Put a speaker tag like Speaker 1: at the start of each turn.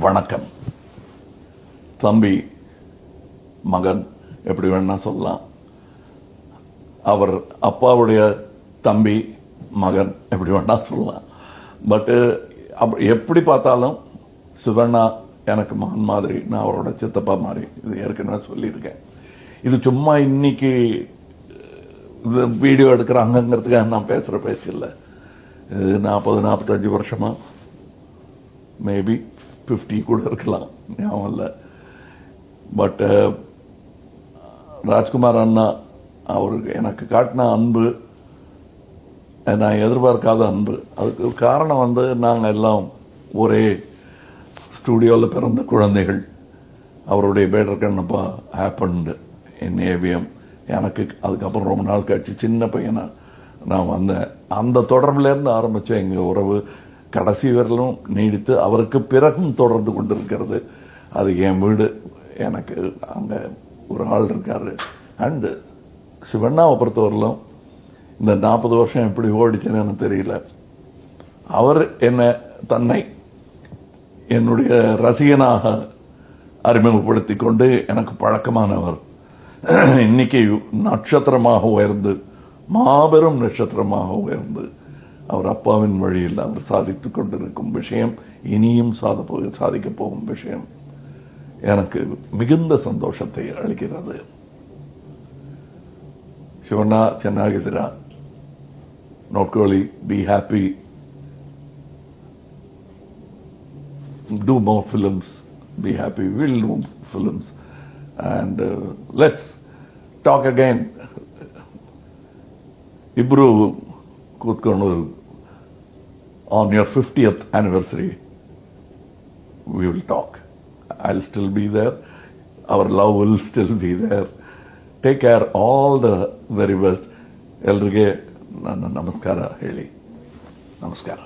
Speaker 1: வணக்கம். தம்பி மகன் எப்படி வேணா சொல்லலாம். அவர் அப்பாவுடைய தம்பி மகன் எப்படி வேணா சொல்லலாம். பட்டு எப்படி பார்த்தாலும் சிவண்ணா எனக்கு மகன் மாதிரி, நான் அவரோட சித்தப்பா மாதிரி. இது ஏற்கனவே சொல்லியிருக்கேன். இது சும்மா இன்னைக்கு இது வீடியோ எடுக்கிறாங்கிறதுக்காக நான் பேசுகிற பேச்சு இல்லை. இது 40-45 வருஷமா, மேபி 50 கூட இருக்கலாம், ஞாபகம் இல்லை. பட் ராஜ்குமார் அண்ணா அவருக்கு எனக்கு காட்டின அன்பு நான் எதிர்பார்க்காத அன்பு. அதுக்கு காரணம் நாங்கள் எல்லாம் ஒரே ஸ்டூடியோவில் பிறந்த குழந்தைகள். அவருடைய பேட்டர் கண்ணப்பா ஹேப்பன்டு இன் ஏவிஎம். எனக்கு அதுக்கப்புறம் ரொம்ப நாள் கழிச்சு சின்ன பையனா நான் வந்தேன். அந்த தொடர்பிலேருந்து ஆரம்பித்த எங்கள் உறவு கடைசி வரலும் நீடித்து அவருக்கு பிறகும் தொடர்ந்து கொண்டு இருக்கிறது. அது என் வீடு. எனக்கு அங்கே ஒரு ஆள் இருக்கார். அண்டு சிவண்ணாவை பொறுத்தவரையிலும் இந்த 40 வருஷம் எப்படி ஓடிச்சுன்னு எனக்கு தெரியல. அவர் தன்னை என்னுடைய ரசிகனாக அறிமுகப்படுத்தி கொண்டு எனக்கு பழக்கமானவர். இன்னைக்கு நட்சத்திரமாக உயர்ந்து, மாபெரும் நட்சத்திரமாக உயர்ந்து, அவர் அப்பாவின் வழியில் அவர் சாதித்து கொண்டிருக்கும் விஷயம், இனியும் சாதிக்கப் போகும் விஷயம் எனக்கு மிகுந்த சந்தோஷத்தை அளிக்கிறது. ಶಿವಣ್ಣ ಚೆನ್ನಾಗಿದ್ದೀರಾ? ನೋಡ್ಕೊಳ್ಳಿ. Be happy. Do more films. Be happy. We'll do films. And let's talk again. Ibru ಕೂತ್ಕೊಂಡು on your 50th anniversary we will talk. I'll still be there. Our love will still be there. Take care. All the very best. ಎಲ್ರಿಗೆ ನನ್ನ ನಮಸ್ಕಾರ ಹೇಳಿ. ನಮಸ್ಕಾರ.